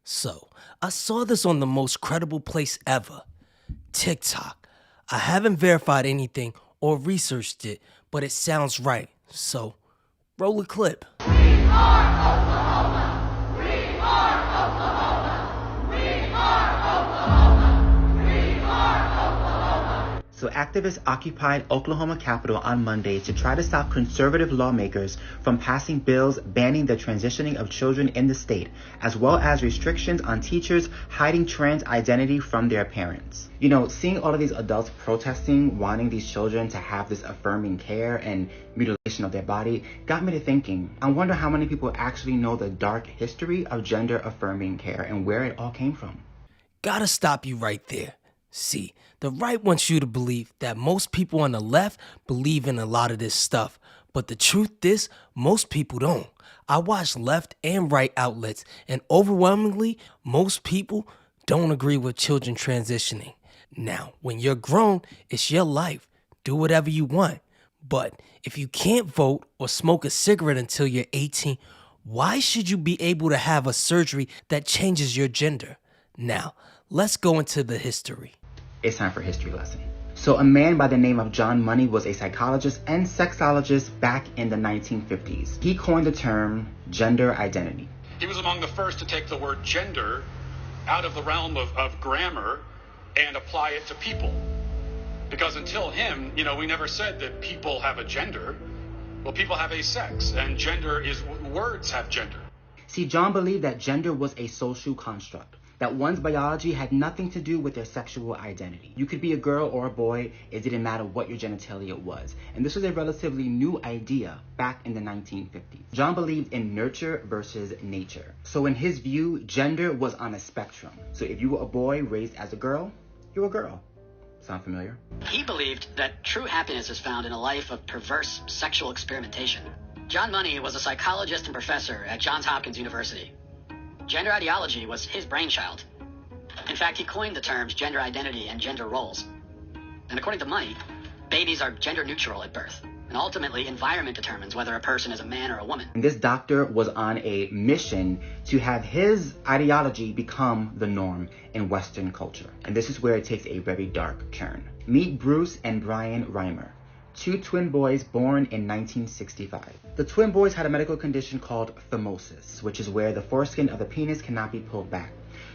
So, I saw this on the most credible place ever, TikTok. I haven't verified anything or researched it, but it sounds right. So, roll a clip. So activists occupied Oklahoma Capitol on Monday to try to stop conservative lawmakers from passing bills banning the transitioning of children in the state, as well as restrictions on teachers hiding trans identity from their parents. You know, seeing all of these adults protesting, wanting these children to have this affirming care and mutilation of their body, got me to thinking, I wonder how many people actually know the dark history of gender affirming care and where it all came from. Gotta stop you right there. See, the right wants you to believe that most people on the left believe in a lot of this stuff, but the truth is, most people don't. I watch left and right outlets, and overwhelmingly, most people don't agree with children transitioning. Now, when you're grown, it's your life. Do whatever you want. But if you can't vote or smoke a cigarette until you're 18, why should you be able to have a surgery that changes your gender? Now, let's go into the history. It's time for history lesson. So a man by the name of John Money was a psychologist and sexologist back in the 1950s. He coined the term gender identity. He was among the first to take the word gender out of the realm of grammar and apply it to people. Because until him, we never said that people have a gender. Well, people have a sex, and gender is, words have gender. See, John believed that gender was a social construct, that one's biology had nothing to do with their sexual identity. You could be a girl or a boy, it didn't matter what your genitalia was. And this was a relatively new idea back in the 1950s. John believed in nurture versus nature. So in his view, gender was on a spectrum. So if you were a boy raised as a girl, you're a girl. Sound familiar? He believed that true happiness is found in a life of perverse sexual experimentation. John Money was a psychologist and professor at Johns Hopkins University. Gender ideology was his brainchild. In fact, he coined the terms gender identity and gender roles. And according to Money, babies are gender neutral at birth. And ultimately, environment determines whether a person is a man or a woman. And this doctor was on a mission to have his ideology become the norm in Western culture. And this is where it takes a very dark turn. Meet Bruce and Brian Reimer, two twin boys born in 1965. The twin boys had a medical condition called phimosis, which is where the foreskin of the penis cannot be pulled back.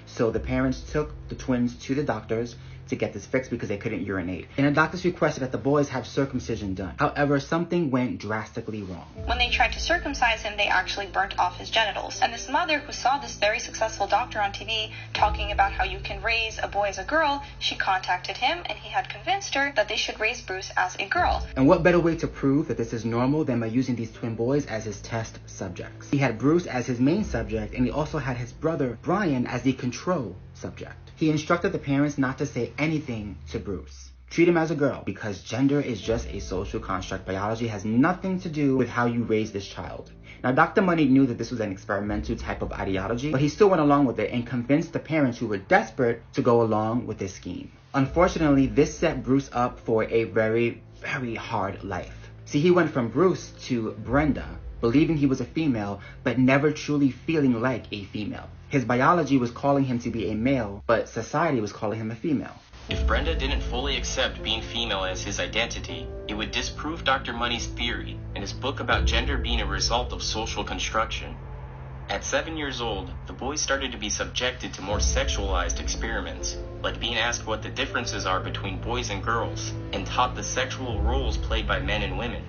So the parents took the twins to the doctors to get this fixed because they couldn't urinate. And the doctors requested that the boys have circumcision done. However, something went drastically wrong. When they tried to circumcise him, they actually burnt off his genitals. And this mother who saw this very successful doctor on TV talking about how you can raise a boy as a girl, she contacted him and he had convinced her that they should raise Bruce as a girl. And what better way to prove that this is normal than by using these twin boys as his test subjects? He had Bruce as his main subject, and he also had his brother Brian as the control subject. He instructed the parents not to say anything to Bruce. Treat him as a girl, because gender is just a social construct. Biology has nothing to do with how you raise this child. Now, Dr. Money knew that this was an experimental type of ideology, but he still went along with it and convinced the parents who were desperate to go along with this scheme. Unfortunately, this set Bruce up for a very, very hard life. See, he went from Bruce to Brenda, believing he was a female, but never truly feeling like a female. His biology was calling him to be a male, but society was calling him a female. If Brenda didn't fully accept being female as his identity, it would disprove Dr. Money's theory and his book about gender being a result of social construction. At 7 years old, the boys started to be subjected to more sexualized experiments, like being asked what the differences are between boys and girls, and taught the sexual roles played by men and women.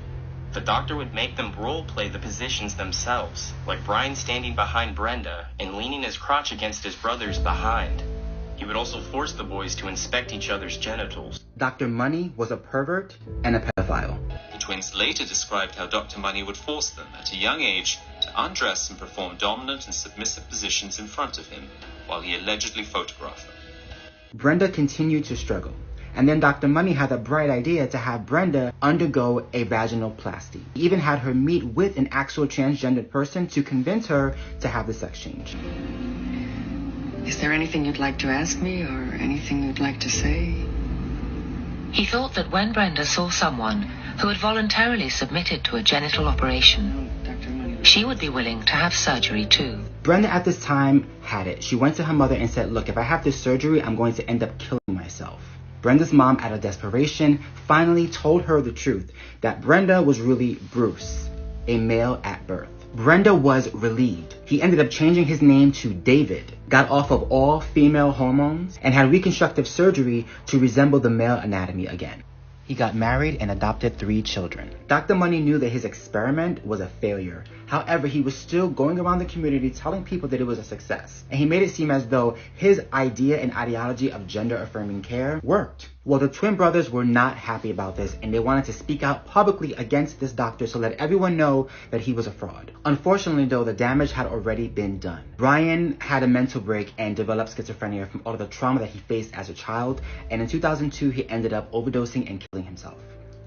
The doctor would make them role-play the positions themselves, like Brian standing behind Brenda and leaning his crotch against his brother's behind. He would also force the boys to inspect each other's genitals. Dr. Money was a pervert and a pedophile. The twins later described how Dr. Money would force them, at a young age, to undress and perform dominant and submissive positions in front of him, while he allegedly photographed them. Brenda continued to struggle. And then Dr. Money had the bright idea to have Brenda undergo a vaginoplasty. He even had her meet with an actual transgendered person to convince her to have the sex change. Is there anything you'd like to ask me or anything you'd like to say? He thought that when Brenda saw someone who had voluntarily submitted to a genital operation, Dr. Money, she would be willing to have surgery too. Brenda at this time had it. She went to her mother and said, look, if I have this surgery, I'm going to end up killing myself. Brenda's mom, out of desperation, finally told her the truth, that Brenda was really Bruce, a male at birth. Brenda was relieved. He ended up changing his name to David, got off of all female hormones, and had reconstructive surgery to resemble the male anatomy again. He got married and adopted 3 children. Dr. Money knew that his experiment was a failure. However, he was still going around the community telling people that it was a success. And he made it seem as though his idea and ideology of gender-affirming care worked. Well, the twin brothers were not happy about this, and they wanted to speak out publicly against this doctor to let everyone know that he was a fraud. Unfortunately, though, the damage had already been done. Brian had a mental break and developed schizophrenia from all of the trauma that he faced as a child, and in 2002, he ended up overdosing and killing himself.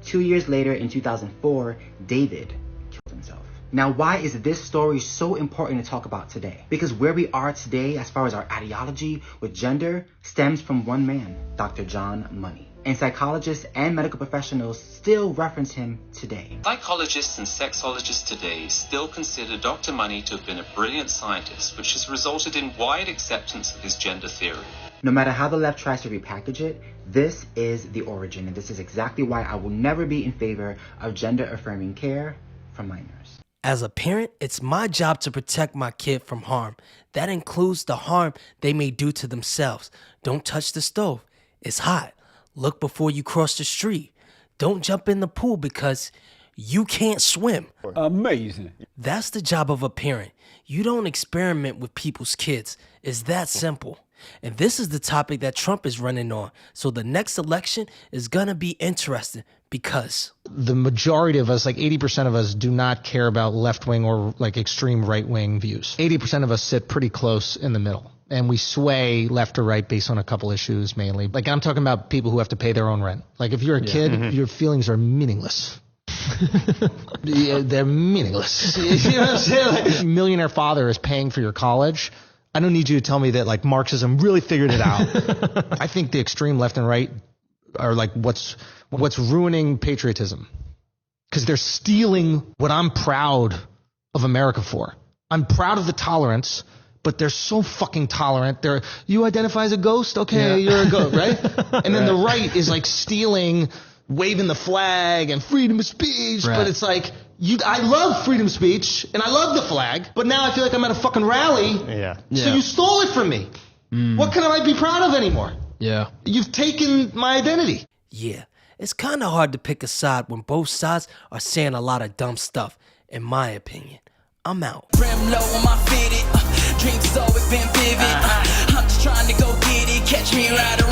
2 years later, in 2004, David killed himself. Now, why is this story so important to talk about today? Because where we are today, as far as our ideology with gender, stems from one man, Dr. John Money. And psychologists and medical professionals still reference him today. Psychologists and sexologists today still consider Dr. Money to have been a brilliant scientist, which has resulted in wide acceptance of his gender theory. No matter how the left tries to repackage it, this is the origin, and this is exactly why I will never be in favor of gender-affirming care for minors. As a parent, it's my job to protect my kid from harm. That includes the harm they may do to themselves. Don't touch the stove. It's hot. Look before you cross the street. Don't jump in the pool because you can't swim. Amazing. That's the job of a parent. You don't experiment with people's kids. It's that simple. And this is the topic that Trump is running on. So the next election is going to be interesting because the majority of us, like 80% of us, do not care about left-wing or like extreme right-wing views. 80% of us sit pretty close in the middle. And we sway left or right based on a couple issues mainly. Like I'm talking about people who have to pay their own rent. Like if you're a kid, your feelings are meaningless. They're meaningless. You know what I'm saying? Like, millionaire father is paying for your college. I don't need you to tell me that like Marxism really figured it out. I think the extreme left and right are like what's ruining patriotism. Because they're stealing what I'm proud of America for. I'm proud of the tolerance, but they're so fucking tolerant. You identify as a ghost? Okay, you're a ghost, right? And then the right is like stealing, waving the flag and freedom of speech, but it's like, I love freedom of speech and I love the flag, but now I feel like I'm at a fucking rally. So you stole it from me. What can I be proud of anymore? You've taken my identity. Yeah, it's kind of hard to pick a side when both sides are saying a lot of dumb stuff, in my opinion. I'm out. Rim low on my fitted, dreams has always been vivid. I'm just trying to go get it, catch me right